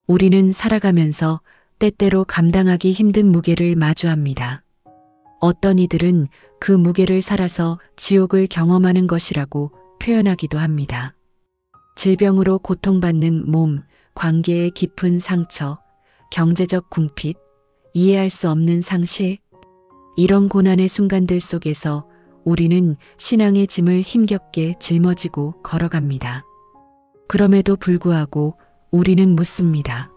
우리는 살아가면서 때때로 감당하기 힘든 무게를 마주합니다. 어떤 이들은 그 무게를 살아서 지옥을 경험하는 것이라고 표현하기도 합니다. 질병으로 고통받는 몸, 관계의 깊은 상처, 경제적 궁핍, 이해할 수 없는 상실, 이런 고난의 순간들 속에서 우리는 신앙의 짐을 힘겹게 짊어지고 걸어갑니다. 그럼에도 불구하고 우리는 묻습니다.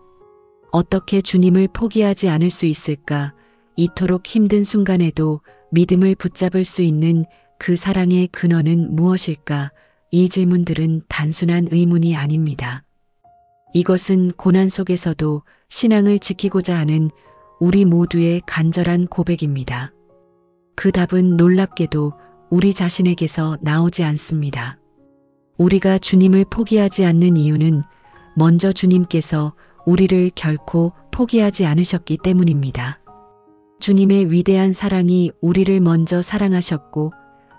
어떻게 주님을 포기하지 않을 수 있을까? 이토록 힘든 순간에도 믿음을 붙잡을 수 있는 그 사랑의 근원은 무엇일까? 이 질문들은 단순한 의문이 아닙니다. 이것은 고난 속에서도 신앙을 지키고자 하는 우리 모두의 간절한 고백입니다. 그 답은 놀랍게도 우리 자신에게서 나오지 않습니다. 우리가 주님을 포기하지 않는 이유는 먼저 주님께서 우리를 결코 포기하지 않으셨기 때문입니다. 주님의 위대한 사랑이 우리를 먼저 사랑하셨고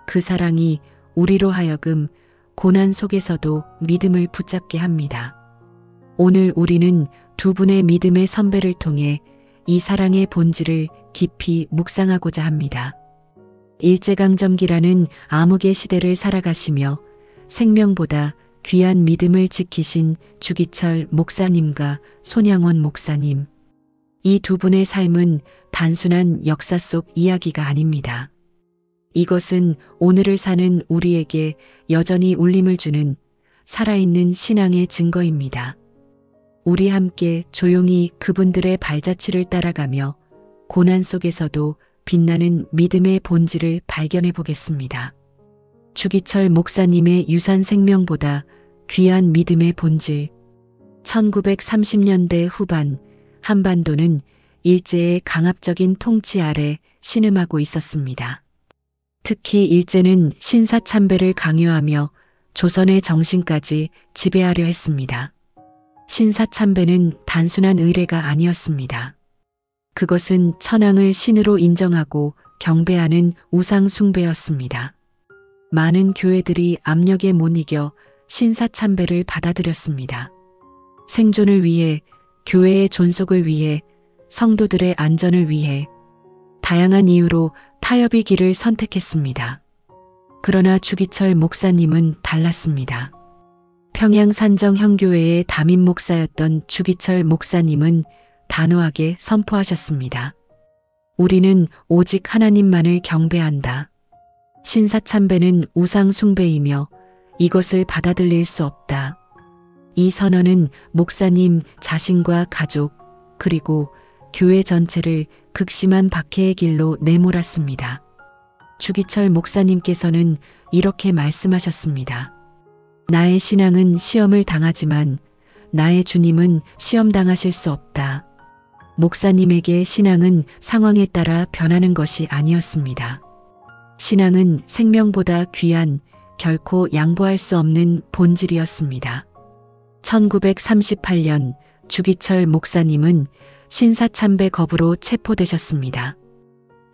그 사랑이 우리로 하여금 고난 속에서도 믿음을 붙잡게 합니다. 오늘 우리는 두 분의 믿음의 선배를 통해 이 사랑의 본질을 깊이 묵상하고자 합니다. 일제강점기라는 암흑의 시대를 살아가시며 생명보다 귀한 믿음을 지키신 주기철 목사님과 손양원 목사님. 이 두 분의 삶은 단순한 역사 속 이야기가 아닙니다. 이것은 오늘을 사는 우리에게 여전히 울림을 주는 살아있는 신앙의 증거입니다. 우리 함께 조용히 그분들의 발자취를 따라가며 고난 속에서도 빛나는 믿음의 본질을 발견해 보겠습니다. 주기철 목사님의 유산 생명보다 귀한 믿음의 본질. 1930년대 후반 한반도는 일제의 강압적인 통치 아래 신음하고 있었습니다. 특히 일제는 신사참배를 강요하며 조선의 정신까지 지배하려 했습니다. 신사참배는 단순한 의례가 아니었습니다. 그것은 천황을 신으로 인정하고 경배하는 우상 숭배였습니다. 많은 교회들이 압력에 못 이겨 신사참배를 받아들였습니다. 생존을 위해, 교회의 존속을 위해, 성도들의 안전을 위해 다양한 이유로 타협의 길을 선택했습니다. 그러나 주기철 목사님은 달랐습니다. 평양 산정형교회의 담임 목사였던 주기철 목사님은 단호하게 선포하셨습니다. 우리는 오직 하나님만을 경배한다. 신사참배는 우상 숭배이며 이것을 받아들일 수 없다. 이 선언은 목사님 자신과 가족 그리고 교회 전체를 극심한 박해의 길로 내몰았습니다. 주기철 목사님께서는 이렇게 말씀하셨습니다. 나의 신앙은 시험을 당하지만 나의 주님은 시험 당하실 수 없다. 목사님에게 신앙은 상황에 따라 변하는 것이 아니었습니다. 신앙은 생명보다 귀한 결코 양보할 수 없는 본질이었습니다. 1938년 주기철 목사님은 신사참배 거부로 체포되셨습니다.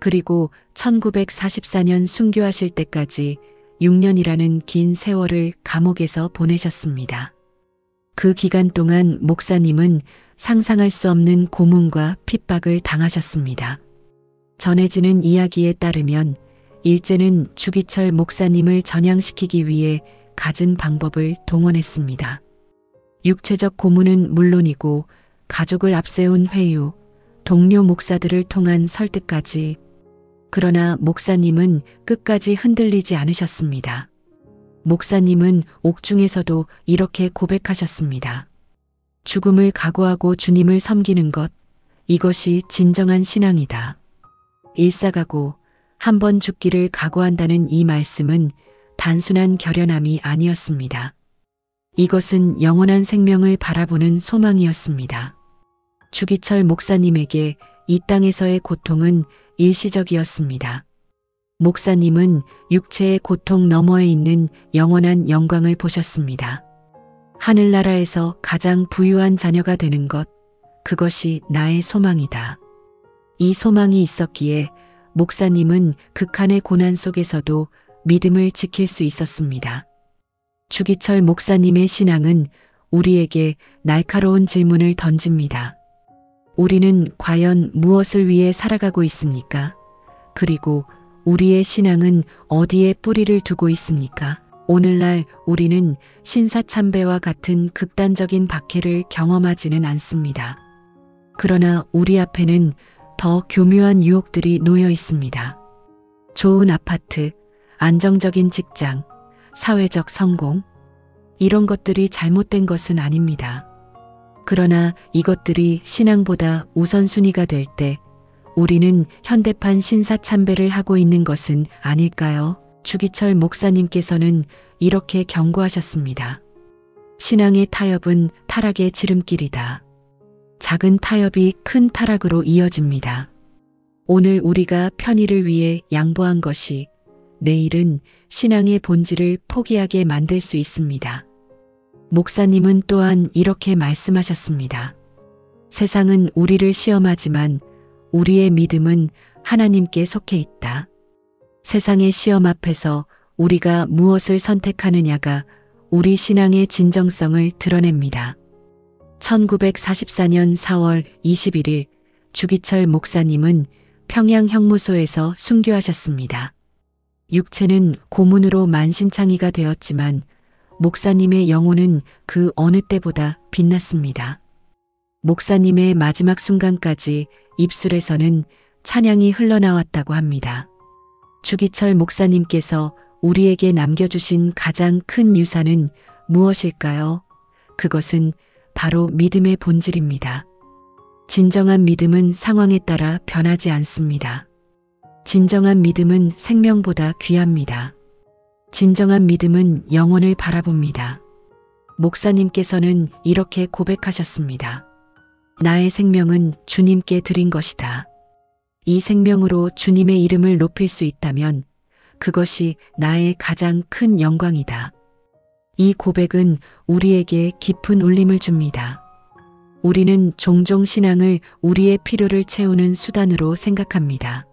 그리고 1944년 순교하실 때까지 6년이라는 긴 세월을 감옥에서 보내셨습니다. 그 기간 동안 목사님은 상상할 수 없는 고문과 핍박을 당하셨습니다. 전해지는 이야기에 따르면 일제는 주기철 목사님을 전향시키기 위해 갖은 방법을 동원했습니다. 육체적 고문은 물론이고 가족을 앞세운 회유, 동료 목사들을 통한 설득까지. 그러나 목사님은 끝까지 흔들리지 않으셨습니다. 목사님은 옥중에서도 이렇게 고백하셨습니다. 죽음을 각오하고 주님을 섬기는 것, 이것이 진정한 신앙이다. 일사가고 한 번 죽기를 각오한다는 이 말씀은 단순한 결연함이 아니었습니다. 이것은 영원한 생명을 바라보는 소망이었습니다. 주기철 목사님에게 이 땅에서의 고통은 일시적이었습니다. 목사님은 육체의 고통 너머에 있는 영원한 영광을 보셨습니다. 하늘나라에서 가장 부유한 자녀가 되는 것, 그것이 나의 소망이다. 이 소망이 있었기에 목사님은 극한의 고난 속에서도 믿음을 지킬 수 있었습니다. 주기철 목사님의 신앙은 우리에게 날카로운 질문을 던집니다. 우리는 과연 무엇을 위해 살아가고 있습니까? 그리고 우리의 신앙은 어디에 뿌리를 두고 있습니까? 오늘날 우리는 신사참배와 같은 극단적인 박해를 경험하지는 않습니다. 그러나 우리 앞에는 더 교묘한 유혹들이 놓여 있습니다. 좋은 아파트, 안정적인 직장, 사회적 성공, 이런 것들이 잘못된 것은 아닙니다. 그러나 이것들이 신앙보다 우선순위가 될 때 우리는 현대판 신사참배를 하고 있는 것은 아닐까요? 주기철 목사님께서는 이렇게 경고하셨습니다. 신앙의 타협은 타락의 지름길이다. 작은 타협이 큰 타락으로 이어집니다. 오늘 우리가 편의를 위해 양보한 것이 내일은 신앙의 본질을 포기하게 만들 수 있습니다. 목사님은 또한 이렇게 말씀하셨습니다. 세상은 우리를 시험하지만 우리의 믿음은 하나님께 속해 있다. 세상의 시험 앞에서 우리가 무엇을 선택하느냐가 우리 신앙의 진정성을 드러냅니다. 1944년 4월 21일 주기철 목사님은 평양 형무소에서 순교하셨습니다. 육체는 고문으로 만신창이가 되었지만 목사님의 영혼은 그 어느 때보다 빛났습니다. 목사님의 마지막 순간까지 입술에서는 찬양이 흘러나왔다고 합니다. 주기철 목사님께서 우리에게 남겨주신 가장 큰 유산은 무엇일까요? 그것은 바로 믿음의 본질입니다. 진정한 믿음은 상황에 따라 변하지 않습니다. 진정한 믿음은 생명보다 귀합니다. 진정한 믿음은 영혼을 바라봅니다. 목사님께서는 이렇게 고백하셨습니다. 나의 생명은 주님께 드린 것이다. 이 생명으로 주님의 이름을 높일 수 있다면 그것이 나의 가장 큰 영광이다. 이 고백은 우리에게 깊은 울림을 줍니다. 우리는 종종 신앙을 우리의 필요를 채우는 수단으로 생각합니다.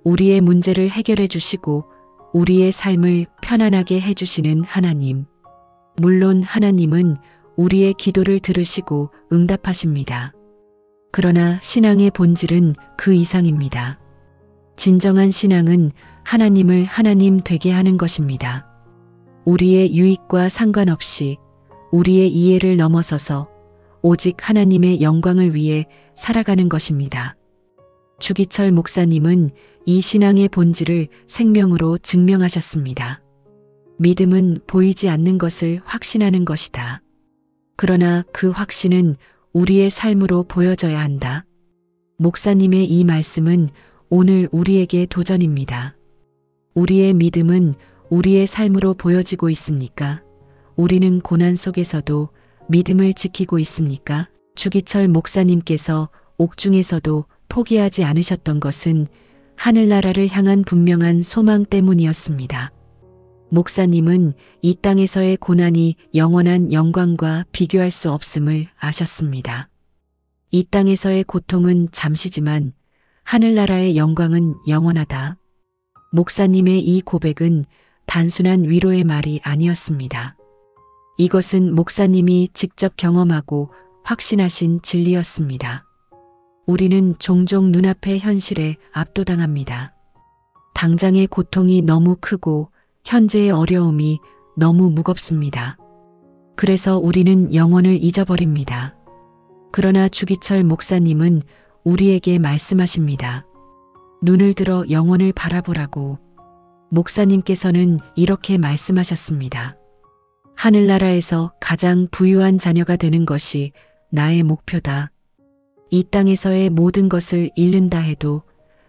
우리의 문제를 해결해 주시고 우리의 삶을 편안하게 해주시는 하나님. 물론 하나님은 우리의 기도를 들으시고 응답하십니다. 그러나 신앙의 본질은 그 이상입니다. 진정한 신앙은 하나님을 하나님 되게 하는 것입니다. 우리의 유익과 상관없이 우리의 이해를 넘어서서 오직 하나님의 영광을 위해 살아가는 것입니다. 주기철 목사님은 이 신앙의 본질을 생명으로 증명하셨습니다. 믿음은 보이지 않는 것을 확신하는 것이다. 그러나 그 확신은 우리의 삶으로 보여져야 한다. 목사님의 이 말씀은 오늘 우리에게 도전입니다. 우리의 믿음은 우리의 삶으로 보여지고 있습니까? 우리는 고난 속에서도 믿음을 지키고 있습니까? 주기철 목사님께서 옥중에서도 포기하지 않으셨던 것은 하늘나라를 향한 분명한 소망 때문이었습니다. 목사님은 이 땅에서의 고난이 영원한 영광과 비교할 수 없음을 아셨습니다. 이 땅에서의 고통은 잠시지만 하늘나라의 영광은 영원하다. 목사님의 이 고백은 단순한 위로의 말이 아니었습니다. 이것은 목사님이 직접 경험하고 확신하신 진리였습니다. 우리는 종종 눈앞의 현실에 압도당합니다. 당장의 고통이 너무 크고 현재의 어려움이 너무 무겁습니다. 그래서 우리는 영혼을 잊어버립니다. 그러나 주기철 목사님은 우리에게 말씀하십니다. 눈을 들어 영혼을 바라보라고. 목사님께서는 이렇게 말씀하셨습니다. 하늘나라에서 가장 부유한 자녀가 되는 것이 나의 목표다. 이 땅에서의 모든 것을 잃는다 해도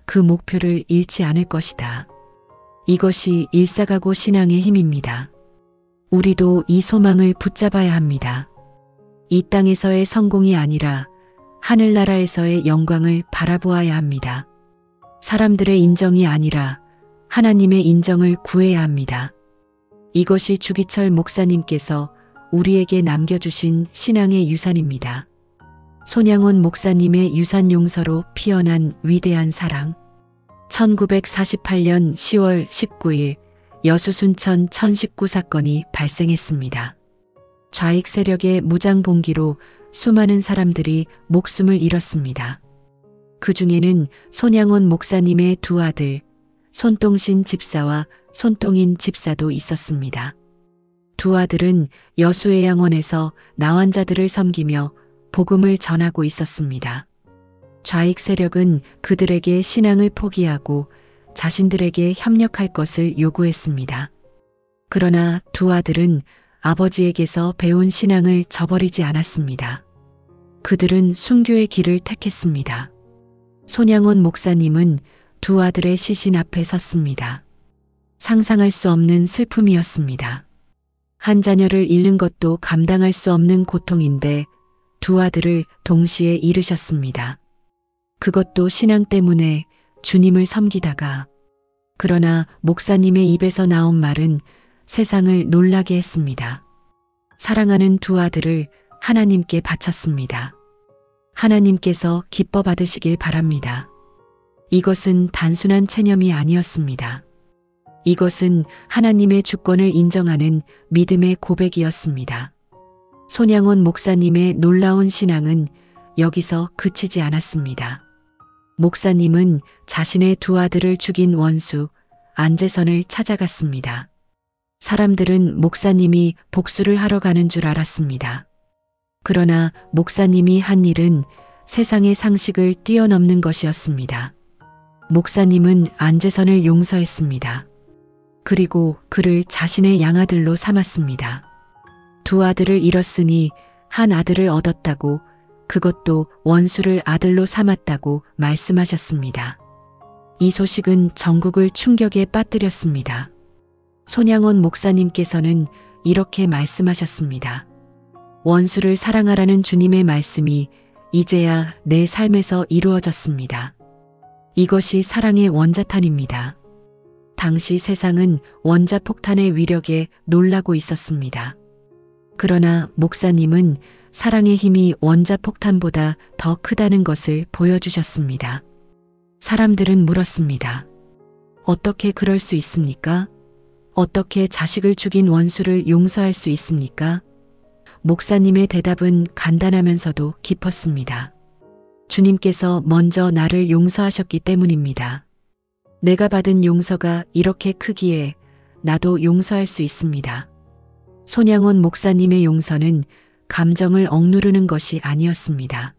그 목표를 잃지 않을 것이다. 이것이 일사가고 신앙의 힘입니다. 우리도 이 소망을 붙잡아야 합니다. 이 땅에서의 성공이 아니라 하늘나라에서의 영광을 바라보아야 합니다. 사람들의 인정이 아니라 하나님의 인정을 구해야 합니다. 이것이 주기철 목사님께서 우리에게 남겨주신 신앙의 유산입니다. 손양원 목사님의 유산 용서로 피어난 위대한 사랑. 1948년 10월 19일 여수순천 1019 사건이 발생했습니다. 좌익 세력의 무장봉기로 수많은 사람들이 목숨을 잃었습니다. 그 중에는 손양원 목사님의 두 아들, 손동신 집사와 손동인 집사도 있었습니다. 두 아들은 여수의 양원에서 나환자들을 섬기며 복음을 전하고 있었습니다. 좌익 세력은 그들에게 신앙을 포기하고 자신들에게 협력할 것을 요구했습니다. 그러나 두 아들은 아버지에게서 배운 신앙을 저버리지 않았습니다. 그들은 순교의 길을 택했습니다. 손양원 목사님은 두 아들의 시신 앞에 섰습니다. 상상할 수 없는 슬픔이었습니다. 한 자녀를 잃는 것도 감당할 수 없는 고통인데 두 아들을 동시에 잃으셨습니다. 그것도 신앙 때문에 주님을 섬기다가. 그러나 목사님의 입에서 나온 말은 세상을 놀라게 했습니다. 사랑하는 두 아들을 하나님께 바쳤습니다. 하나님께서 기뻐 받으시길 바랍니다. 이것은 단순한 체념이 아니었습니다. 이것은 하나님의 주권을 인정하는 믿음의 고백이었습니다. 손양원 목사님의 놀라운 신앙은 여기서 그치지 않았습니다. 목사님은 자신의 두 아들을 죽인 원수 안재선을 찾아갔습니다. 사람들은 목사님이 복수를 하러 가는 줄 알았습니다. 그러나 목사님이 한 일은 세상의 상식을 뛰어넘는 것이었습니다. 목사님은 안재선을 용서했습니다. 그리고 그를 자신의 양아들로 삼았습니다. 두 아들을 잃었으니 한 아들을 얻었다고, 그것도 원수를 아들로 삼았다고 말씀하셨습니다. 이 소식은 전국을 충격에 빠뜨렸습니다. 손양원 목사님께서는 이렇게 말씀하셨습니다. 원수를 사랑하라는 주님의 말씀이 이제야 내 삶에서 이루어졌습니다. 이것이 사랑의 원자탄입니다. 당시 세상은 원자폭탄의 위력에 놀라고 있었습니다. 그러나 목사님은 사랑의 힘이 원자폭탄보다 더 크다는 것을 보여주셨습니다. 사람들은 물었습니다. 어떻게 그럴 수 있습니까? 어떻게 자식을 죽인 원수를 용서할 수 있습니까? 목사님의 대답은 간단하면서도 깊었습니다. 주님께서 먼저 나를 용서하셨기 때문입니다. 내가 받은 용서가 이렇게 크기에 나도 용서할 수 있습니다. 손양원 목사님의 용서는 감정을 억누르는 것이 아니었습니다.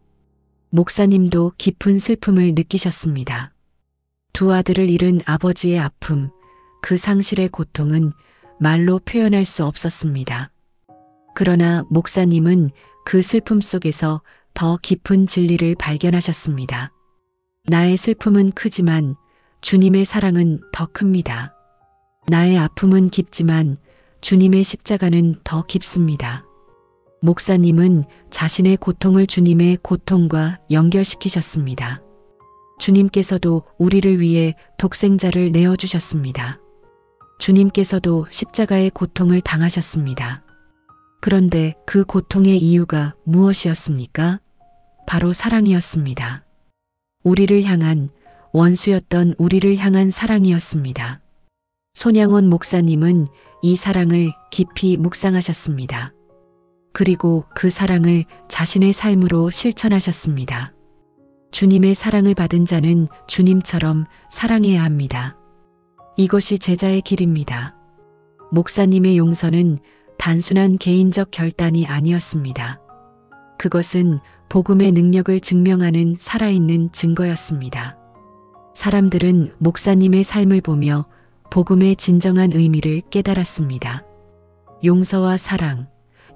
목사님도 깊은 슬픔을 느끼셨습니다. 두 아들을 잃은 아버지의 아픔, 그 상실의 고통은 말로 표현할 수 없었습니다. 그러나 목사님은 그 슬픔 속에서 더 깊은 진리를 발견하셨습니다. 나의 슬픔은 크지만 주님의 사랑은 더 큽니다. 나의 아픔은 깊지만 주님의 십자가는 더 깊습니다. 목사님은 자신의 고통을 주님의 고통과 연결시키셨습니다. 주님께서도 우리를 위해 독생자를 내어주셨습니다. 주님께서도 십자가의 고통을 당하셨습니다. 그런데 그 고통의 이유가 무엇이었습니까? 바로 사랑이었습니다. 우리를 향한, 원수였던 우리를 향한 사랑이었습니다. 손양원 목사님은 이 사랑을 깊이 묵상하셨습니다. 그리고 그 사랑을 자신의 삶으로 실천하셨습니다. 주님의 사랑을 받은 자는 주님처럼 사랑해야 합니다. 이것이 제자의 길입니다. 목사님의 용서는 단순한 개인적 결단이 아니었습니다. 그것은 복음의 능력을 증명하는 살아있는 증거였습니다. 사람들은 목사님의 삶을 보며 복음의 진정한 의미를 깨달았습니다. 용서와 사랑,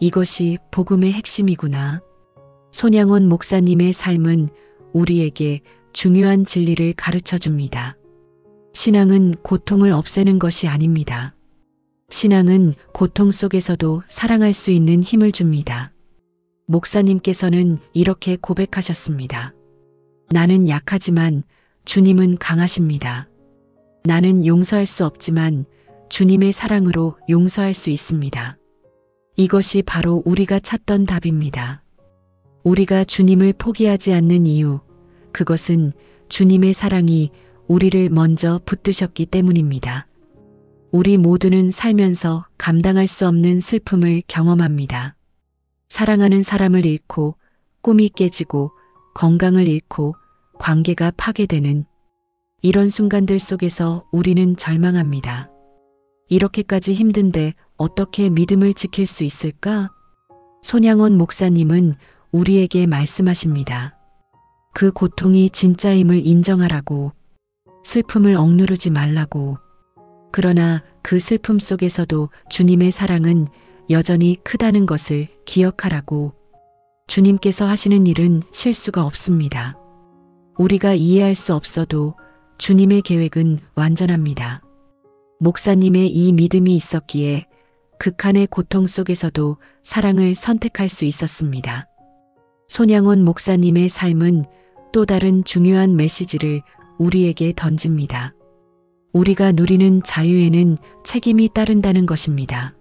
이것이 복음의 핵심이구나. 손양원 목사님의 삶은 우리에게 중요한 진리를 가르쳐 줍니다. 신앙은 고통을 없애는 것이 아닙니다. 신앙은 고통 속에서도 사랑할 수 있는 힘을 줍니다. 목사님께서는 이렇게 고백하셨습니다. 나는 약하지만 주님은 강하십니다. 나는 용서할 수 없지만 주님의 사랑으로 용서할 수 있습니다. 이것이 바로 우리가 찾던 답입니다. 우리가 주님을 포기하지 않는 이유, 그것은 주님의 사랑이 우리를 먼저 붙드셨기 때문입니다. 우리 모두는 살면서 감당할 수 없는 슬픔을 경험합니다. 사랑하는 사람을 잃고 꿈이 깨지고 건강을 잃고 관계가 파괴되는 이런 순간들 속에서 우리는 절망합니다. 이렇게까지 힘든데 어떻게 믿음을 지킬 수 있을까? 손양원 목사님은 우리에게 말씀하십니다. 그 고통이 진짜임을 인정하라고, 슬픔을 억누르지 말라고. 그러나 그 슬픔 속에서도 주님의 사랑은 여전히 크다는 것을 기억하라고. 주님께서 하시는 일은 실수가 없습니다. 우리가 이해할 수 없어도 주님의 계획은 완전합니다. 목사님의 이 믿음이 있었기에 극한의 고통 속에서도 사랑을 선택할 수 있었습니다. 손양원 목사님의 삶은 또 다른 중요한 메시지를 우리에게 던집니다. 우리가 누리는 자유에는 책임이 따른다는 것입니다.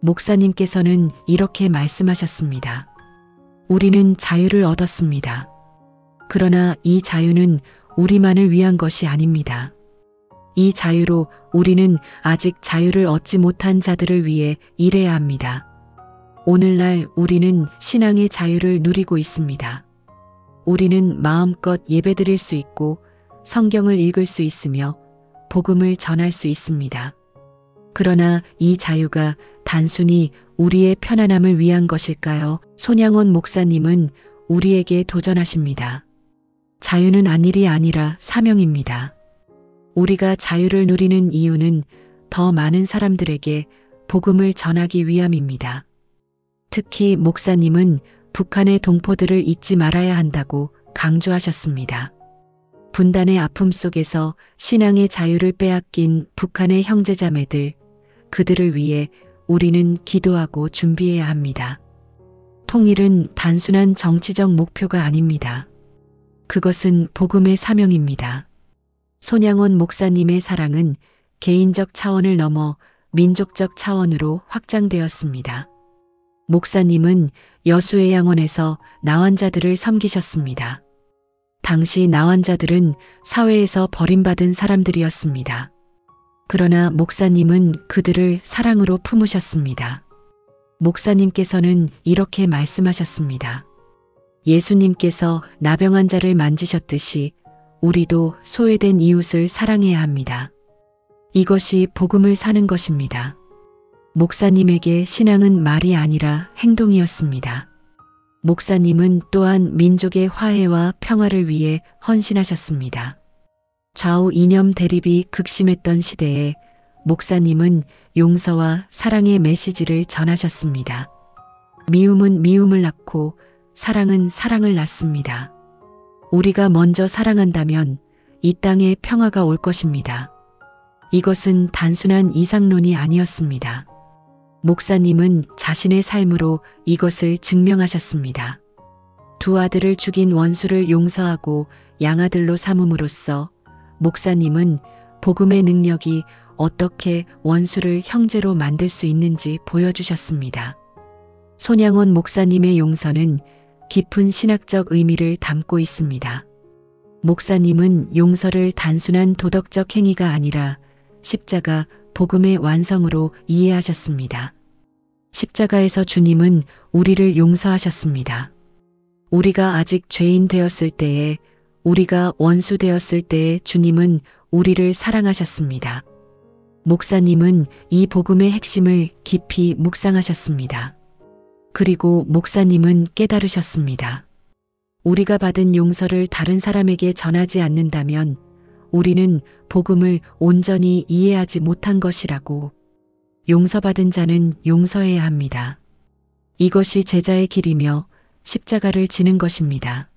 목사님께서는 이렇게 말씀하셨습니다. 우리는 자유를 얻었습니다. 그러나 이 자유는 우리만을 위한 것이 아닙니다. 이 자유로 우리는 아직 자유를 얻지 못한 자들을 위해 일해야 합니다. 오늘날 우리는 신앙의 자유를 누리고 있습니다. 우리는 마음껏 예배드릴 수 있고 성경을 읽을 수 있으며 복음을 전할 수 있습니다. 그러나 이 자유가 단순히 우리의 편안함을 위한 것일까요? 손양원 목사님은 우리에게 도전하십니다. 자유는 안일이 아니라 사명입니다. 우리가 자유를 누리는 이유는 더 많은 사람들에게 복음을 전하기 위함입니다. 특히 목사님은 북한의 동포들을 잊지 말아야 한다고 강조하셨습니다. 분단의 아픔 속에서 신앙의 자유를 빼앗긴 북한의 형제자매들, 그들을 위해 우리는 기도하고 준비해야 합니다. 통일은 단순한 정치적 목표가 아닙니다. 그것은 복음의 사명입니다. 손양원 목사님의 사랑은 개인적 차원을 넘어 민족적 차원으로 확장되었습니다. 목사님은 여수의 양원에서 나환자들을 섬기셨습니다. 당시 나환자들은 사회에서 버림받은 사람들이었습니다. 그러나 목사님은 그들을 사랑으로 품으셨습니다. 목사님께서는 이렇게 말씀하셨습니다. 예수님께서 나병 환자를 만지셨듯이 우리도 소외된 이웃을 사랑해야 합니다. 이것이 복음을 사는 것입니다. 목사님에게 신앙은 말이 아니라 행동이었습니다. 목사님은 또한 민족의 화해와 평화를 위해 헌신하셨습니다. 좌우 이념 대립이 극심했던 시대에 목사님은 용서와 사랑의 메시지를 전하셨습니다. 미움은 미움을 낳고 사랑은 사랑을 낳습니다. 우리가 먼저 사랑한다면 이 땅에 평화가 올 것입니다. 이것은 단순한 이상론이 아니었습니다. 목사님은 자신의 삶으로 이것을 증명하셨습니다. 두 아들을 죽인 원수를 용서하고 양아들로 삼음으로써 목사님은 복음의 능력이 어떻게 원수를 형제로 만들 수 있는지 보여주셨습니다. 손양원 목사님의 용서는 깊은 신학적 의미를 담고 있습니다. 목사님은 용서를 단순한 도덕적 행위가 아니라 십자가 복음의 완성으로 이해하셨습니다. 십자가에서 주님은 우리를 용서하셨습니다. 우리가 아직 죄인 되었을 때에, 우리가 원수 되었을 때에 주님은 우리를 사랑하셨습니다. 목사님은 이 복음의 핵심을 깊이 묵상하셨습니다. 그리고 목사님은 깨달으셨습니다. 우리가 받은 용서를 다른 사람에게 전하지 않는다면 우리는 복음을 온전히 이해하지 못한 것이라고. 용서받은 자는 용서해야 합니다. 이것이 제자의 길이며 십자가를 지는 것입니다.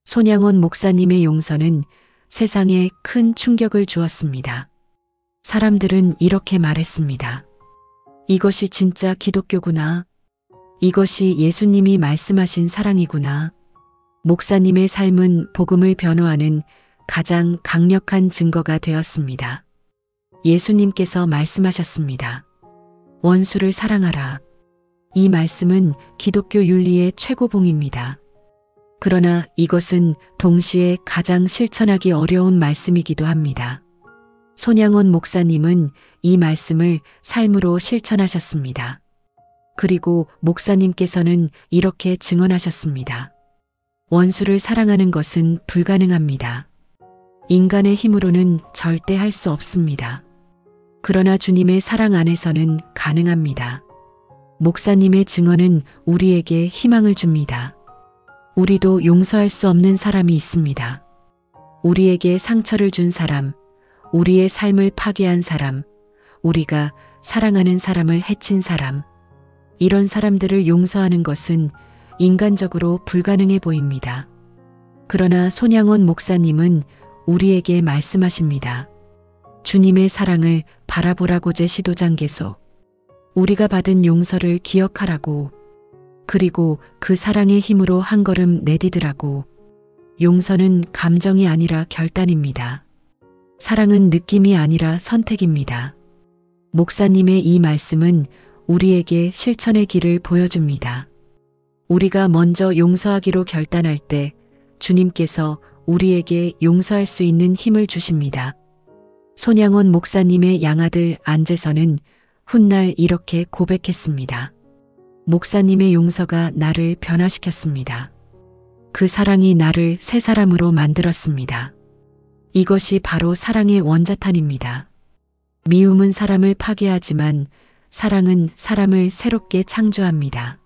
손양원 목사님의 용서는 세상에 큰 충격을 주었습니다. 사람들은 이렇게 말했습니다. 이것이 진짜 기독교구나. 이것이 예수님이 말씀하신 사랑이구나. 목사님의 삶은 복음을 변호하는 가장 강력한 증거가 되었습니다. 예수님께서 말씀하셨습니다. 원수를 사랑하라. 이 말씀은 기독교 윤리의 최고봉입니다. 그러나 이것은 동시에 가장 실천하기 어려운 말씀이기도 합니다. 손양원 목사님은 이 말씀을 삶으로 실천하셨습니다. 그리고 목사님께서는 이렇게 증언하셨습니다. 원수를 사랑하는 것은 불가능합니다. 인간의 힘으로는 절대 할 수 없습니다. 그러나 주님의 사랑 안에서는 가능합니다. 목사님의 증언은 우리에게 희망을 줍니다. 우리도 용서할 수 없는 사람이 있습니다. 우리에게 상처를 준 사람, 우리의 삶을 파괴한 사람, 우리가 사랑하는 사람을 해친 사람, 이런 사람들을 용서하는 것은 인간적으로 불가능해 보입니다. 그러나 손양원 목사님은 우리에게 말씀하십니다. 주님의 사랑을 바라보라고. 제시도장 계속 우리가 받은 용서를 기억하라고. 그리고 그 사랑의 힘으로 한 걸음 내디디라고. 용서는 감정이 아니라 결단입니다. 사랑은 느낌이 아니라 선택입니다. 목사님의 이 말씀은 우리에게 실천의 길을 보여줍니다. 우리가 먼저 용서하기로 결단할 때 주님께서 우리에게 용서할 수 있는 힘을 주십니다. 손양원 목사님의 양아들 안재선은 훗날 이렇게 고백했습니다. 목사님의 용서가 나를 변화시켰습니다. 그 사랑이 나를 새 사람으로 만들었습니다. 이것이 바로 사랑의 원자탄입니다. 미움은 사람을 파괴하지만 사랑은 사람을 새롭게 창조합니다.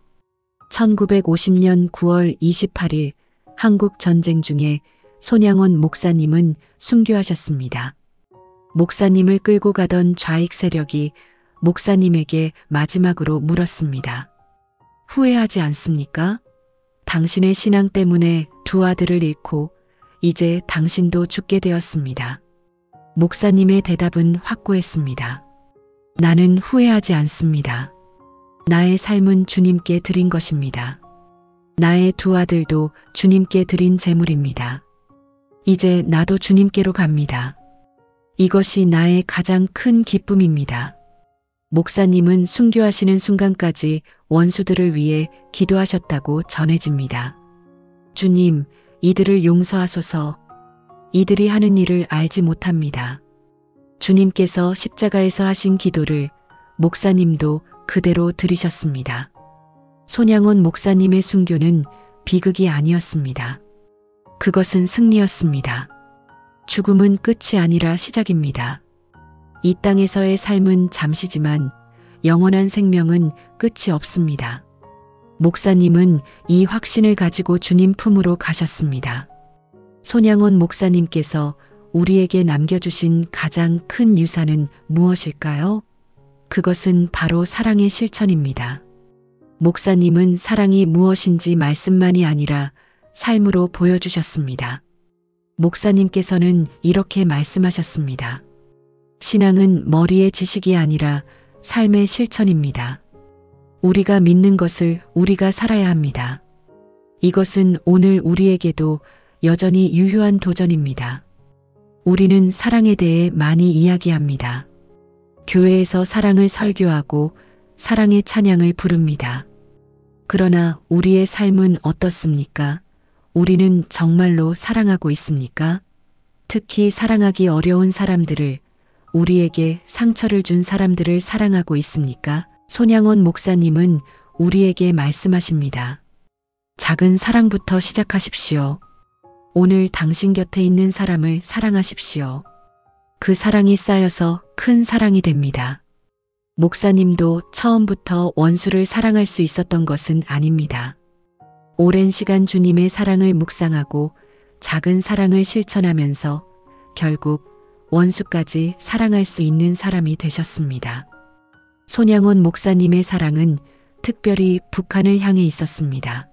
1950년 9월 28일 한국 전쟁 중에 손양원 목사님은 순교하셨습니다. 목사님을 끌고 가던 좌익 세력이 목사님에게 마지막으로 물었습니다. 후회하지 않습니까? 당신의 신앙 때문에 두 아들을 잃고 이제 당신도 죽게 되었습니다. 목사님의 대답은 확고했습니다. 나는 후회하지 않습니다. 나의 삶은 주님께 드린 것입니다. 나의 두 아들도 주님께 드린 제물입니다. 이제 나도 주님께로 갑니다. 이것이 나의 가장 큰 기쁨입니다. 목사님은 순교하시는 순간까지 원수들을 위해 기도하셨다고 전해집니다. 주님, 이들을 용서하소서. 이들이 하는 일을 알지 못합니다. 주님께서 십자가에서 하신 기도를 목사님도 그대로 들으셨습니다. 손양원 목사님의 순교는 비극이 아니었습니다. 그것은 승리였습니다. 죽음은 끝이 아니라 시작입니다. 이 땅에서의 삶은 잠시지만 영원한 생명은 끝이 없습니다. 목사님은 이 확신을 가지고 주님 품으로 가셨습니다. 손양원 목사님께서 우리에게 남겨주신 가장 큰 유산은 무엇일까요? 그것은 바로 사랑의 실천입니다. 목사님은 사랑이 무엇인지 말씀만이 아니라 삶으로 보여주셨습니다. 목사님께서는 이렇게 말씀하셨습니다. 신앙은 머리의 지식이 아니라 삶의 실천입니다. 우리가 믿는 것을 우리가 살아야 합니다. 이것은 오늘 우리에게도 여전히 유효한 도전입니다. 우리는 사랑에 대해 많이 이야기합니다. 교회에서 사랑을 설교하고 사랑의 찬양을 부릅니다. 그러나 우리의 삶은 어떻습니까? 우리는 정말로 사랑하고 있습니까? 특히 사랑하기 어려운 사람들을, 우리에게 상처를 준 사람들을 사랑하고 있습니까? 손양원 목사님은 우리에게 말씀하십니다. 작은 사랑부터 시작하십시오. 오늘 당신 곁에 있는 사람을 사랑하십시오. 그 사랑이 쌓여서 큰 사랑이 됩니다. 목사님도 처음부터 원수를 사랑할 수 있었던 것은 아닙니다. 오랜 시간 주님의 사랑을 묵상하고 작은 사랑을 실천하면서 결국 원수까지 사랑할 수 있는 사람이 되셨습니다. 손양원 목사님의 사랑은 특별히 북한을 향해 있었습니다.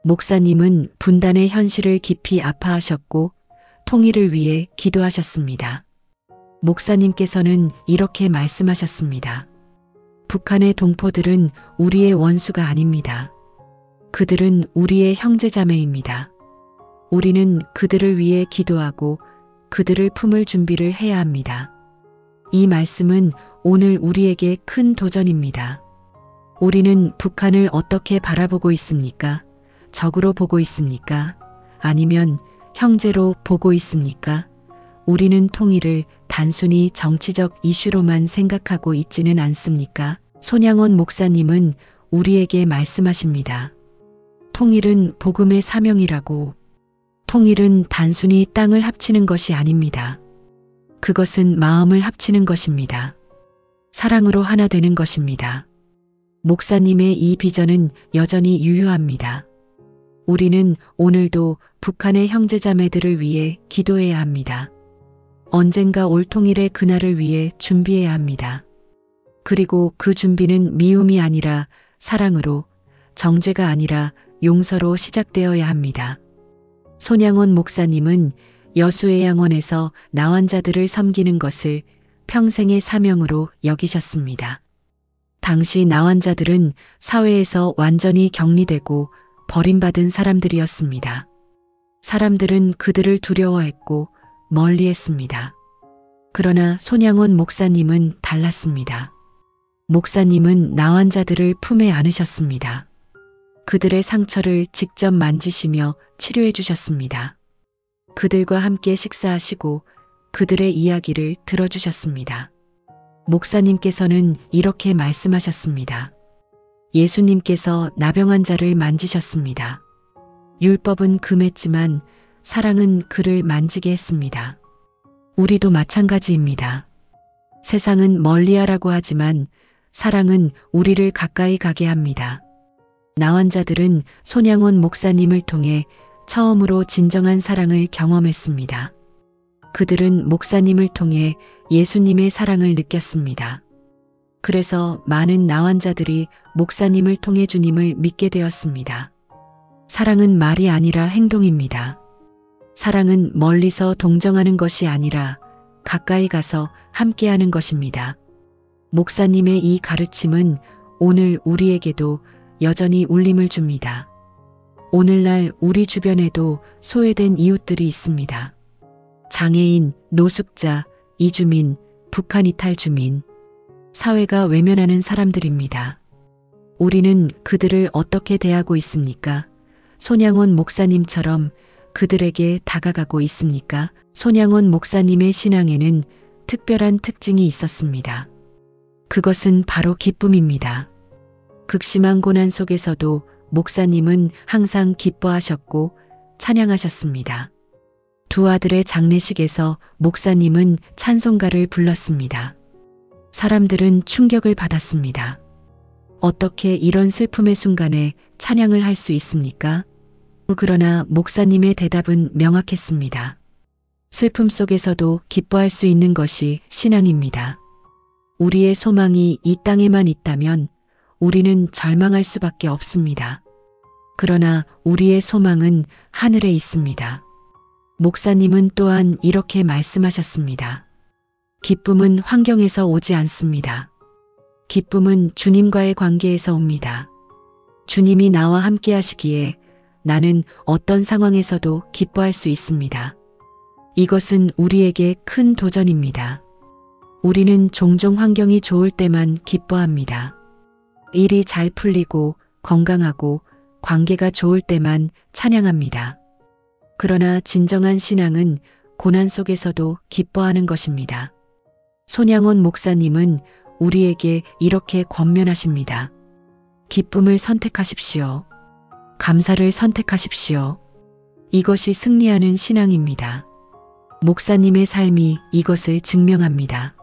목사님은 분단의 현실을 깊이 아파하셨고 통일을 위해 기도하셨습니다. 목사님께서는 이렇게 말씀하셨습니다. 북한의 동포들은 우리의 원수가 아닙니다. 그들은 우리의 형제자매입니다. 우리는 그들을 위해 기도하고 그들을 품을 준비를 해야 합니다. 이 말씀은 오늘 우리에게 큰 도전입니다. 우리는 북한을 어떻게 바라보고 있습니까? 적으로 보고 있습니까? 아니면 형제로 보고 있습니까? 우리는 통일을 단순히 정치적 이슈로만 생각하고 있지는 않습니까? 손양원 목사님은 우리에게 말씀하십니다. 통일은 복음의 사명이라고. 통일은 단순히 땅을 합치는 것이 아닙니다. 그것은 마음을 합치는 것입니다. 사랑으로 하나 되는 것입니다. 목사님의 이 비전은 여전히 유효합니다. 우리는 오늘도 북한의 형제자매들을 위해 기도해야 합니다. 언젠가 올 통일의 그날을 위해 준비해야 합니다. 그리고 그 준비는 미움이 아니라 사랑으로, 정죄가 아니라 용서로 시작되어야 합니다. 손양원 목사님은 여수의 양원에서 나환자들을 섬기는 것을 평생의 사명으로 여기셨습니다. 당시 나환자들은 사회에서 완전히 격리되고 버림받은 사람들이었습니다. 사람들은 그들을 두려워했고 멀리했습니다. 그러나 손양원 목사님은 달랐습니다. 목사님은 나환자들을 품에 안으셨습니다. 그들의 상처를 직접 만지시며 치료해 주셨습니다. 그들과 함께 식사하시고 그들의 이야기를 들어주셨습니다. 목사님께서는 이렇게 말씀하셨습니다. 예수님께서 나병 환자를 만지셨습니다. 율법은 금했지만 사랑은 그를 만지게 했습니다. 우리도 마찬가지입니다. 세상은 멀리하라고 하지만 사랑은 우리를 가까이 가게 합니다. 나환자들은 손양원 목사님을 통해 처음으로 진정한 사랑을 경험했습니다. 그들은 목사님을 통해 예수님의 사랑을 느꼈습니다. 그래서 많은 나환자들이 목사님을 통해 주님을 믿게 되었습니다. 사랑은 말이 아니라 행동입니다. 사랑은 멀리서 동정하는 것이 아니라 가까이 가서 함께하는 것입니다. 목사님의 이 가르침은 오늘 우리에게도 여전히 울림을 줍니다. 오늘날 우리 주변에도 소외된 이웃들이 있습니다. 장애인, 노숙자, 이주민, 북한 이탈 주민, 사회가 외면하는 사람들입니다. 우리는 그들을 어떻게 대하고 있습니까? 손양원 목사님처럼 그들에게 다가가고 있습니까? 손양원 목사님의 신앙에는 특별한 특징이 있었습니다. 그것은 바로 기쁨입니다. 극심한 고난 속에서도 목사님은 항상 기뻐하셨고 찬양하셨습니다. 두 아들의 장례식에서 목사님은 찬송가를 불렀습니다. 사람들은 충격을 받았습니다. 어떻게 이런 슬픔의 순간에 찬양을 할 수 있습니까? 그러나 목사님의 대답은 명확했습니다. 슬픔 속에서도 기뻐할 수 있는 것이 신앙입니다. 우리의 소망이 이 땅에만 있다면 우리는 절망할 수밖에 없습니다. 그러나 우리의 소망은 하늘에 있습니다. 목사님은 또한 이렇게 말씀하셨습니다. 기쁨은 환경에서 오지 않습니다. 기쁨은 주님과의 관계에서 옵니다. 주님이 나와 함께 하시기에 나는 어떤 상황에서도 기뻐할 수 있습니다. 이것은 우리에게 큰 도전입니다. 우리는 종종 환경이 좋을 때만 기뻐합니다. 일이 잘 풀리고 건강하고 관계가 좋을 때만 찬양합니다. 그러나 진정한 신앙은 고난 속에서도 기뻐하는 것입니다. 손양원 목사님은 우리에게 이렇게 권면하십니다. 기쁨을 선택하십시오. 감사를 선택하십시오. 이것이 승리하는 신앙입니다. 목사님의 삶이 이것을 증명합니다.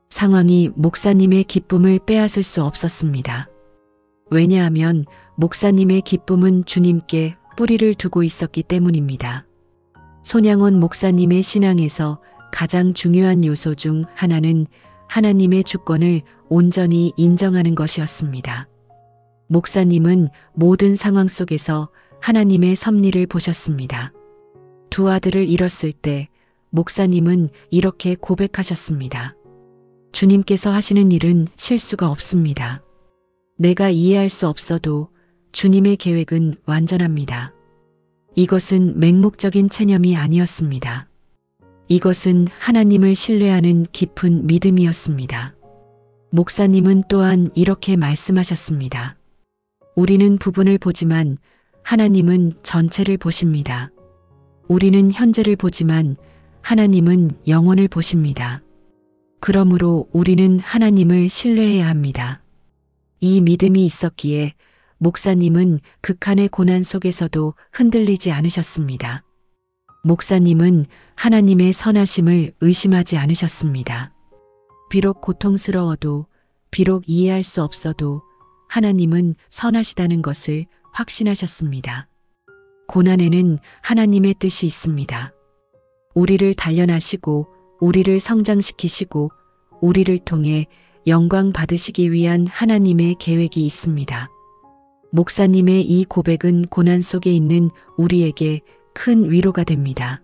상황이 목사님의 기쁨을 빼앗을 수 없었습니다. 왜냐하면 목사님의 기쁨은 주님께 뿌리를 두고 있었기 때문입니다. 손양원 목사님의 신앙에서 가장 중요한 요소 중 하나는 하나님의 주권을 온전히 인정하는 것이었습니다. 목사님은 모든 상황 속에서 하나님의 섭리를 보셨습니다. 두 아들을 잃었을 때 목사님은 이렇게 고백하셨습니다. 주님께서 하시는 일은 실수가 없습니다. 내가 이해할 수 없어도 주님의 계획은 완전합니다. 이것은 맹목적인 체념이 아니었습니다. 이것은 하나님을 신뢰하는 깊은 믿음이었습니다. 목사님은 또한 이렇게 말씀하셨습니다. 우리는 부분을 보지만 하나님은 전체를 보십니다. 우리는 현재를 보지만 하나님은 영혼을 보십니다. 그러므로 우리는 하나님을 신뢰해야 합니다. 이 믿음이 있었기에 목사님은 극한의 고난 속에서도 흔들리지 않으셨습니다. 목사님은 하나님의 선하심을 의심하지 않으셨습니다. 비록 고통스러워도, 비록 이해할 수 없어도 하나님은 선하시다는 것을 확신하셨습니다. 고난에는 하나님의 뜻이 있습니다. 우리를 단련하시고, 우리를 성장시키시고, 우리를 통해 영광 받으시기 위한 하나님의 계획이 있습니다. 목사님의 이 고백은 고난 속에 있는 우리에게 큰 위로가 됩니다.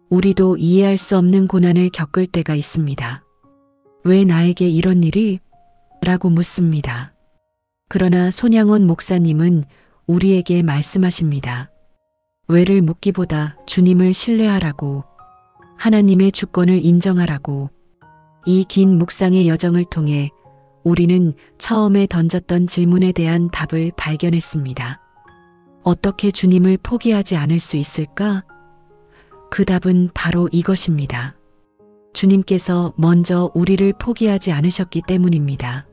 우리도 이해할 수 없는 고난을 겪을 때가 있습니다. 왜 나에게 이런 일이? 라고 묻습니다. 그러나 손양원 목사님은 우리에게 말씀하십니다. 왜를 묻기보다 주님을 신뢰하라고, 하나님의 주권을 인정하라고. 이 긴 묵상의 여정을 통해 우리는 처음에 던졌던 질문에 대한 답을 발견했습니다. 어떻게 주님을 포기하지 않을 수 있을까? 그 답은 바로 이것입니다. 주님께서 먼저 우리를 포기하지 않으셨기 때문입니다.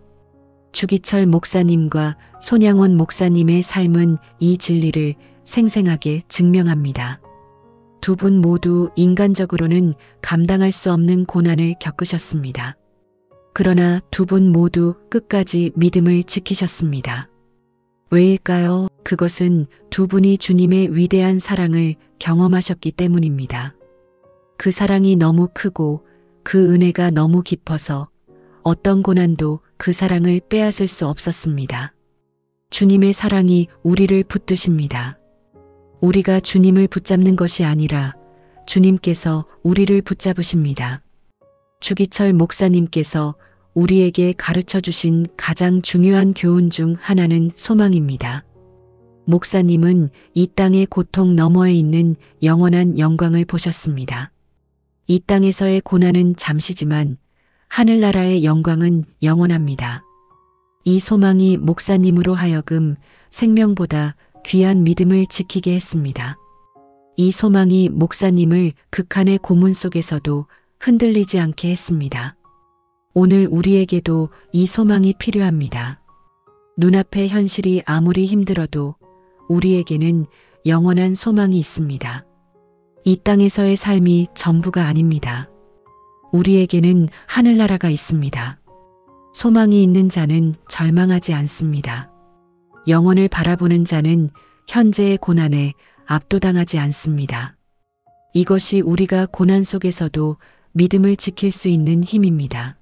주기철 목사님과 손양원 목사님의 삶은 이 진리를 생생하게 증명합니다. 두 분 모두 인간적으로는 감당할 수 없는 고난을 겪으셨습니다. 그러나 두 분 모두 끝까지 믿음을 지키셨습니다. 왜일까요? 그것은 두 분이 주님의 위대한 사랑을 경험하셨기 때문입니다. 그 사랑이 너무 크고 그 은혜가 너무 깊어서 어떤 고난도 그 사랑을 빼앗을 수 없었습니다. 주님의 사랑이 우리를 붙드십니다. 우리가 주님을 붙잡는 것이 아니라 주님께서 우리를 붙잡으십니다. 주기철 목사님께서 우리에게 가르쳐 주신 가장 중요한 교훈 중 하나는 소망입니다. 목사님은 이 땅의 고통 너머에 있는 영원한 영광을 보셨습니다. 이 땅에서의 고난은 잠시지만 하늘나라의 영광은 영원합니다. 이 소망이 목사님으로 하여금 생명보다 귀한 믿음을 지키게 했습니다. 이 소망이 목사님을 극한의 고문 속에서도 흔들리지 않게 했습니다. 오늘 우리에게도 이 소망이 필요합니다. 눈앞의 현실이 아무리 힘들어도 우리에게는 영원한 소망이 있습니다. 이 땅에서의 삶이 전부가 아닙니다. 우리에게는 하늘나라가 있습니다. 소망이 있는 자는 절망하지 않습니다. 영혼을 바라보는 자는 현재의 고난에 압도당하지 않습니다. 이것이 우리가 고난 속에서도 믿음을 지킬 수 있는 힘입니다.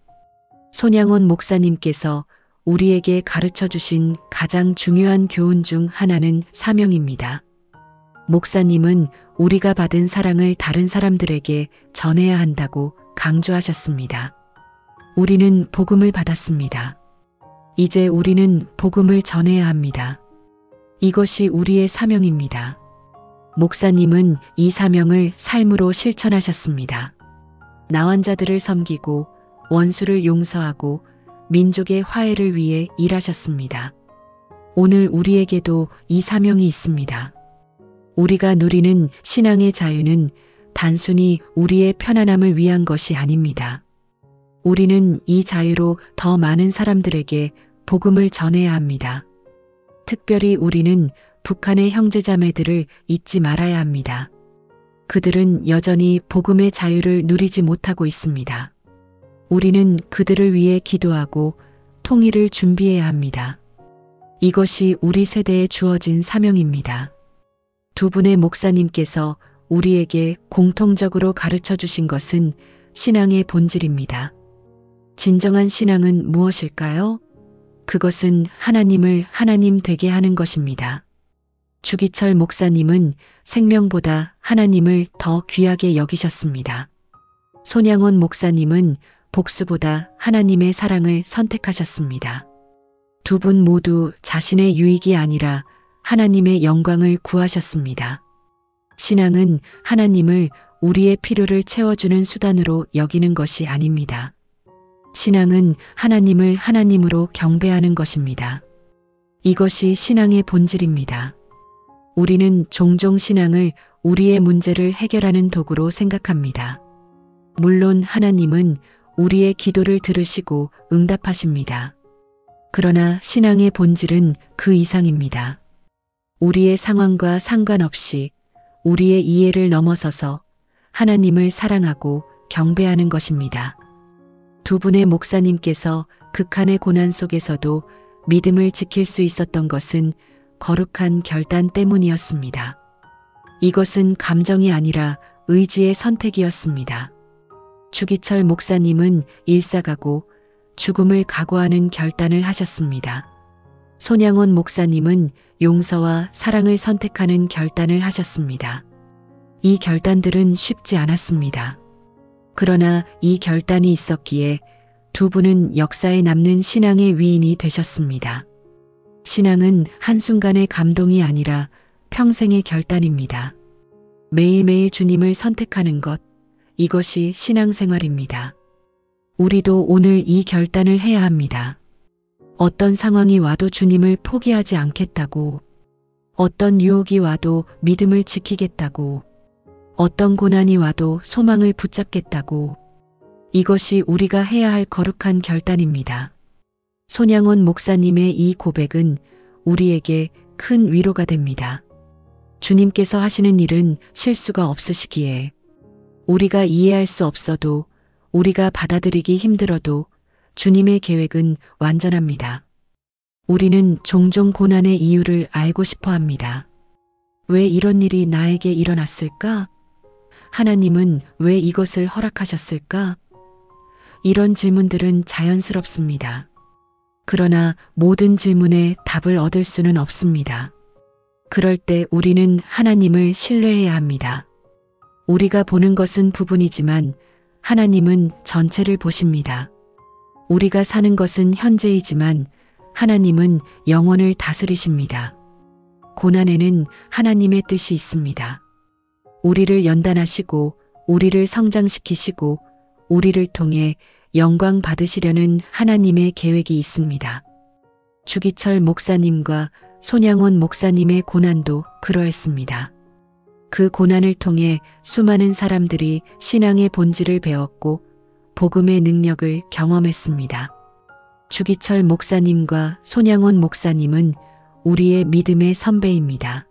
손양원 목사님께서 우리에게 가르쳐 주신 가장 중요한 교훈 중 하나는 사명입니다. 목사님은 우리가 받은 사랑을 다른 사람들에게 전해야 한다고 강조하셨습니다. 우리는 복음을 받았습니다. 이제 우리는 복음을 전해야 합니다. 이것이 우리의 사명입니다. 목사님은 이 사명을 삶으로 실천하셨습니다. 나환자들을 섬기고 원수를 용서하고 민족의 화해를 위해 일하셨습니다. 오늘 우리에게도 이 사명이 있습니다. 우리가 누리는 신앙의 자유는 단순히 우리의 편안함을 위한 것이 아닙니다. 우리는 이 자유로 더 많은 사람들에게 복음을 전해야 합니다. 특별히 우리는 북한의 형제자매들을 잊지 말아야 합니다. 그들은 여전히 복음의 자유를 누리지 못하고 있습니다. 우리는 그들을 위해 기도하고 통일을 준비해야 합니다. 이것이 우리 세대에 주어진 사명입니다. 두 분의 목사님께서 우리에게 공통적으로 가르쳐 주신 것은 신앙의 본질입니다. 진정한 신앙은 무엇일까요? 그것은 하나님을 하나님 되게 하는 것입니다. 주기철 목사님은 생명보다 하나님을 더 귀하게 여기셨습니다. 손양원 목사님은 복수보다 하나님의 사랑을 선택하셨습니다. 두 분 모두 자신의 유익이 아니라 하나님의 영광을 구하셨습니다. 신앙은 하나님을 우리의 필요를 채워주는 수단으로 여기는 것이 아닙니다. 신앙은 하나님을 하나님으로 경배하는 것입니다. 이것이 신앙의 본질입니다. 우리는 종종 신앙을 우리의 문제를 해결하는 도구로 생각합니다. 물론 하나님은 우리의 기도를 들으시고 응답하십니다. 그러나 신앙의 본질은 그 이상입니다. 우리의 상황과 상관없이 우리의 이해를 넘어서서 하나님을 사랑하고 경배하는 것입니다. 두 분의 목사님께서 극한의 고난 속에서도 믿음을 지킬 수 있었던 것은 거룩한 결단 때문이었습니다. 이것은 감정이 아니라 의지의 선택이었습니다. 주기철 목사님은 일사가고 죽음을 각오하는 결단을 하셨습니다. 손양원 목사님은 용서와 사랑을 선택하는 결단을 하셨습니다. 이 결단들은 쉽지 않았습니다. 그러나 이 결단이 있었기에 두 분은 역사에 남는 신앙의 위인이 되셨습니다. 신앙은 한순간의 감동이 아니라 평생의 결단입니다. 매일매일 주님을 선택하는 것, 이것이 신앙생활입니다. 우리도 오늘 이 결단을 해야 합니다. 어떤 상황이 와도 주님을 포기하지 않겠다고, 어떤 유혹이 와도 믿음을 지키겠다고, 어떤 고난이 와도 소망을 붙잡겠다고, 이것이 우리가 해야 할 거룩한 결단입니다. 손양원 목사님의 이 고백은 우리에게 큰 위로가 됩니다. 주님께서 하시는 일은 실수가 없으시기에 우리가 이해할 수 없어도 우리가 받아들이기 힘들어도 주님의 계획은 완전합니다. 우리는 종종 고난의 이유를 알고 싶어 합니다. 왜 이런 일이 나에게 일어났을까? 하나님은 왜 이것을 허락하셨을까? 이런 질문들은 자연스럽습니다. 그러나 모든 질문에 답을 얻을 수는 없습니다. 그럴 때 우리는 하나님을 신뢰해야 합니다. 우리가 보는 것은 부분이지만 하나님은 전체를 보십니다. 우리가 사는 것은 현재이지만 하나님은 영혼을 다스리십니다. 고난에는 하나님의 뜻이 있습니다. 우리를 연단하시고 우리를 성장시키시고 우리를 통해 영광 받으시려는 하나님의 계획이 있습니다. 주기철 목사님과 손양원 목사님의 고난도 그러했습니다. 그 고난을 통해 수많은 사람들이 신앙의 본질을 배웠고 복음의 능력을 경험했습니다. 주기철 목사님과 손양원 목사님은 우리의 믿음의 선배입니다.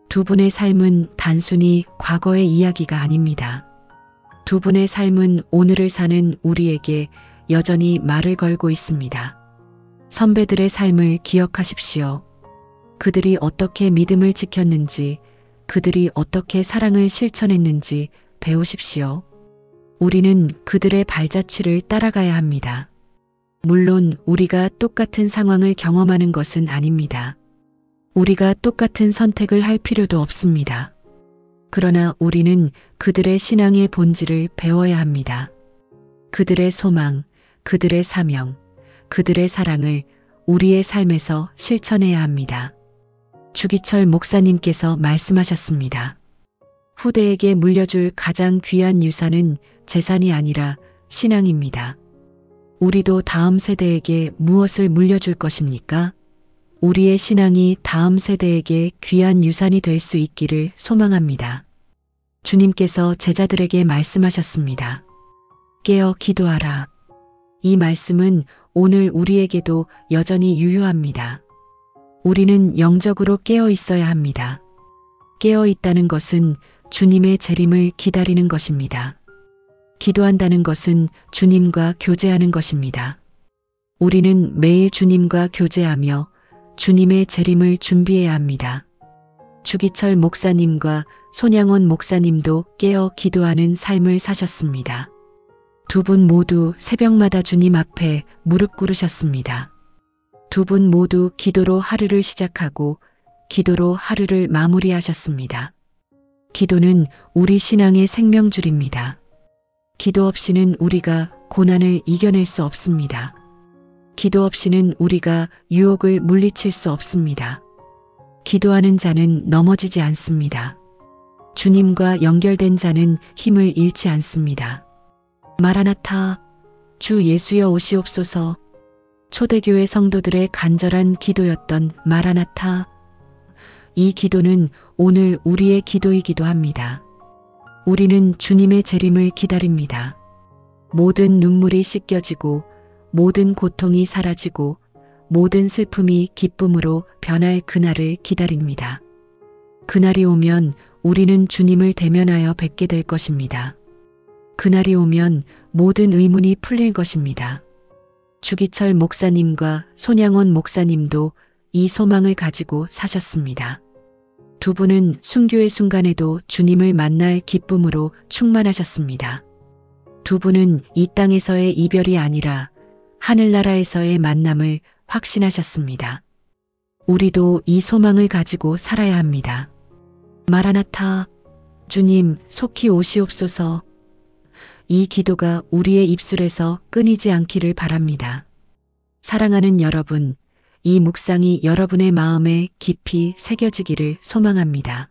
두 분의 삶은 단순히 과거의 이야기가 아닙니다. 두 분의 삶은 오늘을 사는 우리에게 여전히 말을 걸고 있습니다. 선배들의 삶을 기억하십시오. 그들이 어떻게 믿음을 지켰는지, 그들이 어떻게 사랑을 실천했는지 배우십시오. 우리는 그들의 발자취를 따라가야 합니다. 물론 우리가 똑같은 상황을 경험하는 것은 아닙니다. 우리가 똑같은 선택을 할 필요도 없습니다. 그러나 우리는 그들의 신앙의 본질을 배워야 합니다. 그들의 소망, 그들의 사명, 그들의 사랑을 우리의 삶에서 실천해야 합니다. 주기철 목사님께서 말씀하셨습니다. 후대에게 물려줄 가장 귀한 유산은 재산이 아니라 신앙입니다. 우리도 다음 세대에게 무엇을 물려줄 것입니까? 우리의 신앙이 다음 세대에게 귀한 유산이 될 수 있기를 소망합니다. 주님께서 제자들에게 말씀하셨습니다. 깨어 기도하라. 이 말씀은 오늘 우리에게도 여전히 유효합니다. 우리는 영적으로 깨어 있어야 합니다. 깨어 있다는 것은 주님의 재림을 기다리는 것입니다. 기도한다는 것은 주님과 교제하는 것입니다. 우리는 매일 주님과 교제하며 주님의 재림을 준비해야 합니다. 주기철 목사님과 손양원 목사님도 깨어 기도하는 삶을 사셨습니다. 두 분 모두 새벽마다 주님 앞에 무릎 꿇으셨습니다. 두 분 모두 기도로 하루를 시작하고 기도로 하루를 마무리하셨습니다. 기도는 우리 신앙의 생명줄입니다. 기도 없이는 우리가 고난을 이겨낼 수 없습니다. 기도 없이는 우리가 유혹을 물리칠 수 없습니다. 기도하는 자는 넘어지지 않습니다. 주님과 연결된 자는 힘을 잃지 않습니다. 마라나타, 주 예수여 오시옵소서. 초대교회 성도들의 간절한 기도였던 마라나타. 이 기도는 오늘 우리의 기도이기도 합니다. 우리는 주님의 재림을 기다립니다. 모든 눈물이 씻겨지고 모든 고통이 사라지고 모든 슬픔이 기쁨으로 변할 그날을 기다립니다. 그날이 오면 우리는 주님을 대면하여 뵙게 될 것입니다. 그날이 오면 모든 의문이 풀릴 것입니다. 주기철 목사님과 손양원 목사님도 이 소망을 가지고 사셨습니다. 두 분은 순교의 순간에도 주님을 만날 기쁨으로 충만하셨습니다. 두 분은 이 땅에서의 이별이 아니라 하늘나라에서의 만남을 확신하셨습니다. 우리도 이 소망을 가지고 살아야 합니다. 마라나타, 주님 속히 오시옵소서. 이 기도가 우리의 입술에서 끊이지 않기를 바랍니다. 사랑하는 여러분, 이 묵상이 여러분의 마음에 깊이 새겨지기를 소망합니다.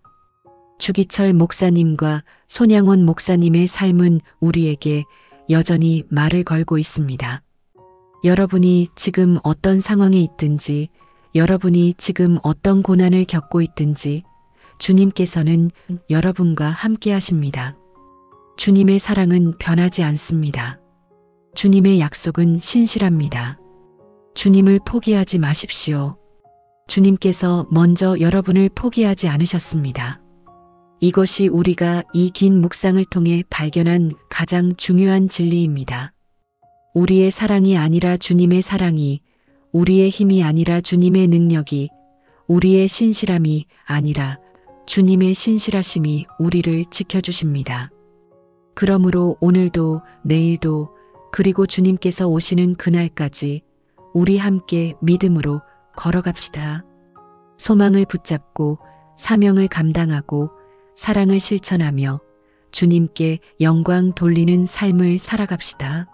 주기철 목사님과 손양원 목사님의 삶은 우리에게 여전히 말을 걸고 있습니다. 여러분이 지금 어떤 상황에 있든지, 여러분이 지금 어떤 고난을 겪고 있든지, 주님께서는 여러분과 함께 하십니다. 주님의 사랑은 변하지 않습니다. 주님의 약속은 신실합니다. 주님을 포기하지 마십시오. 주님께서 먼저 여러분을 포기하지 않으셨습니다. 이것이 우리가 이 긴 묵상을 통해 발견한 가장 중요한 진리입니다. 우리의 사랑이 아니라 주님의 사랑이, 우리의 힘이 아니라 주님의 능력이, 우리의 신실함이 아니라 주님의 신실하심이 우리를 지켜주십니다. 그러므로 오늘도 내일도 그리고 주님께서 오시는 그날까지 우리 함께 믿음으로 걸어갑시다. 소망을 붙잡고 사명을 감당하고 사랑을 실천하며 주님께 영광 돌리는 삶을 살아갑시다.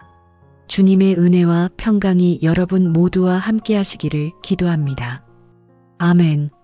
주님의 은혜와 평강이 여러분 모두와 함께 하시기를 기도합니다. 아멘.